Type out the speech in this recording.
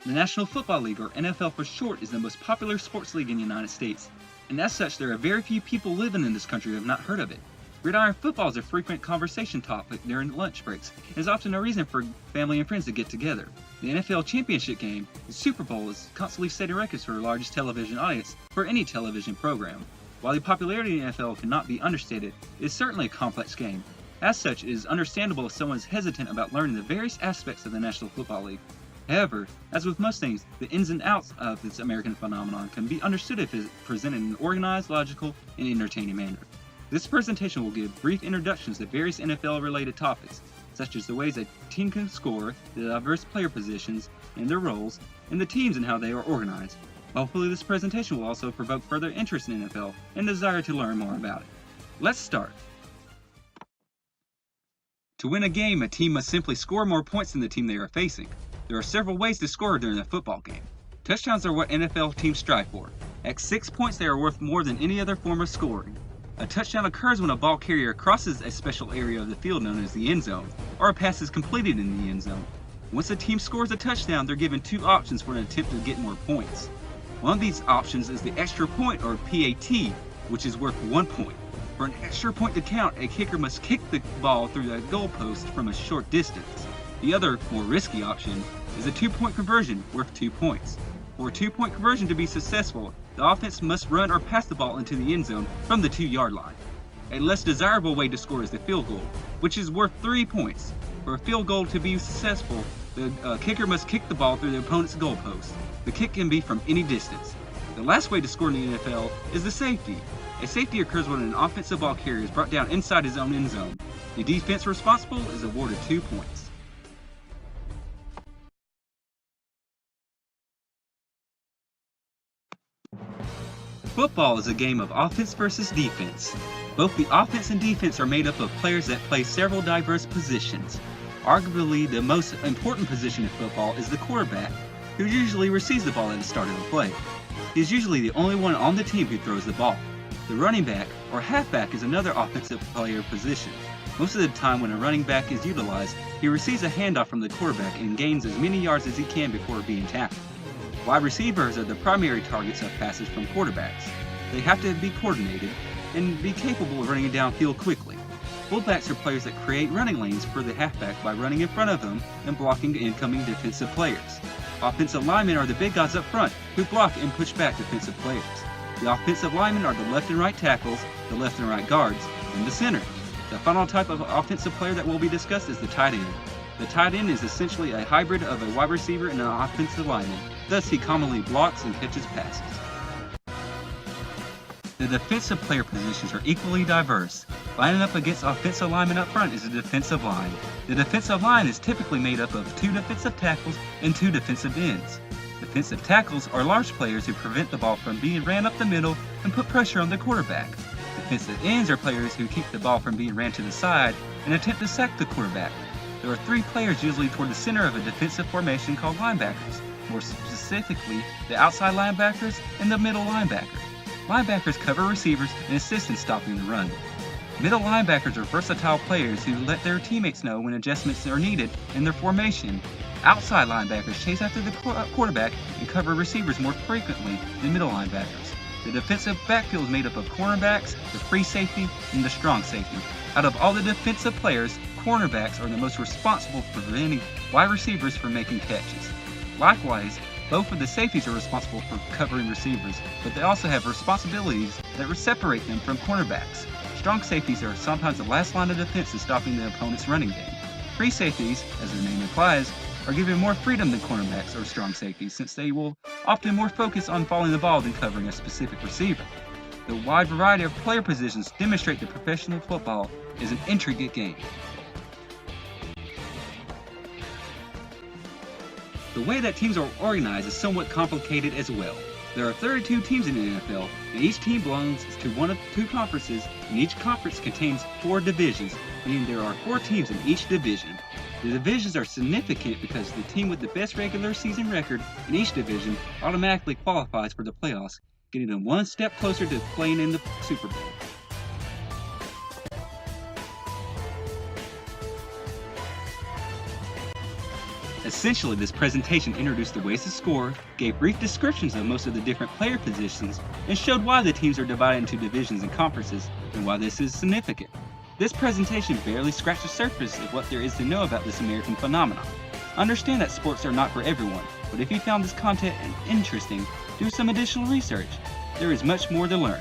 The National Football League, or NFL for short, is the most popular sports league in the United States, and as such there are very few people living in this country who have not heard of it. Gridiron football is a frequent conversation topic during lunch breaks, and is often a reason for family and friends to get together. The NFL championship game, the Super Bowl, is constantly setting records for the largest television audience for any television program. While the popularity of the NFL cannot be understated, it is certainly a complex game. As such, it is understandable if someone is hesitant about learning the various aspects of the National Football League. However, as with most things, the ins and outs of this American phenomenon can be understood if it is presented in an organized, logical, and entertaining manner. This presentation will give brief introductions to various NFL-related topics, such as the ways a team can score, the diverse player positions and their roles, and the teams and how they are organized. Hopefully this presentation will also provoke further interest in NFL and desire to learn more about it. Let's start. To win a game, a team must simply score more points than the team they are facing. There are several ways to score during a football game. Touchdowns are what NFL teams strive for. At 6 points, they are worth more than any other form of scoring. A touchdown occurs when a ball carrier crosses a special area of the field known as the end zone, or a pass is completed in the end zone. Once a team scores a touchdown, they're given two options for an attempt to get more points. One of these options is the extra point, or PAT, which is worth 1 point. For an extra point to count, a kicker must kick the ball through the goalpost from a short distance. The other, more risky option is a 2-point conversion worth 2 points. For a 2-point conversion to be successful, the offense must run or pass the ball into the end zone from the 2-yard line. A less desirable way to score is the field goal, which is worth 3 points. For a field goal to be successful, the kicker must kick the ball through the opponent's goalpost. The kick can be from any distance. The last way to score in the NFL is the safety. A safety occurs when an offensive ball carrier is brought down inside his own end zone. The defense responsible is awarded 2 points. Football is a game of offense versus defense. Both the offense and defense are made up of players that play several diverse positions. Arguably, the most important position in football is the quarterback, who usually receives the ball at the start of the play. He is usually the only one on the team who throws the ball. The running back, or halfback, is another offensive player position. Most of the time when a running back is utilized, he receives a handoff from the quarterback and gains as many yards as he can before being tackled. Wide receivers are the primary targets of passes from quarterbacks. They have to be coordinated and be capable of running downfield quickly. Fullbacks are players that create running lanes for the halfback by running in front of them and blocking incoming defensive players. Offensive linemen are the big guys up front who block and push back defensive players. The offensive linemen are the left and right tackles, the left and right guards, and the center. The final type of offensive player that will be discussed is the tight end. The tight end is essentially a hybrid of a wide receiver and an offensive lineman. Thus, he commonly blocks and catches passes. The defensive player positions are equally diverse. Lining up against offensive linemen up front is the defensive line. The defensive line is typically made up of 2 defensive tackles and 2 defensive ends. Defensive tackles are large players who prevent the ball from being ran up the middle and put pressure on the quarterback. Defensive ends are players who keep the ball from being ran to the side and attempt to sack the quarterback. There are 3 players usually toward the center of a defensive formation called linebackers. More specifically, the outside linebackers and the middle linebacker. Linebackers cover receivers and assist in stopping the run. Middle linebackers are versatile players who let their teammates know when adjustments are needed in their formation. Outside linebackers chase after the quarterback and cover receivers more frequently than middle linebackers. The defensive backfield is made up of cornerbacks, the free safety, and the strong safety. Out of all the defensive players, cornerbacks are the most responsible for preventing wide receivers from making catches. Likewise, both of the safeties are responsible for covering receivers, but they also have responsibilities that separate them from cornerbacks. Strong safeties are sometimes the last line of defense in stopping the opponent's running game. Free safeties, as their name implies, are given more freedom than cornerbacks or strong safeties, since they will often more focus on following the ball than covering a specific receiver. The wide variety of player positions demonstrate that professional football is an intricate game. The way that teams are organized is somewhat complicated as well. There are 32 teams in the NFL, and each team belongs to one of 2 conferences, and each conference contains 4 divisions, meaning there are 4 teams in each division. The divisions are significant because the team with the best regular season record in each division automatically qualifies for the playoffs, getting them one step closer to playing in the Super Bowl. Essentially, this presentation introduced the ways to score, gave brief descriptions of most of the different player positions, and showed why the teams are divided into divisions and conferences, and why this is significant. This presentation barely scratched the surface of what there is to know about this American phenomenon. Understand that sports are not for everyone, but if you found this content interesting, do some additional research. There is much more to learn.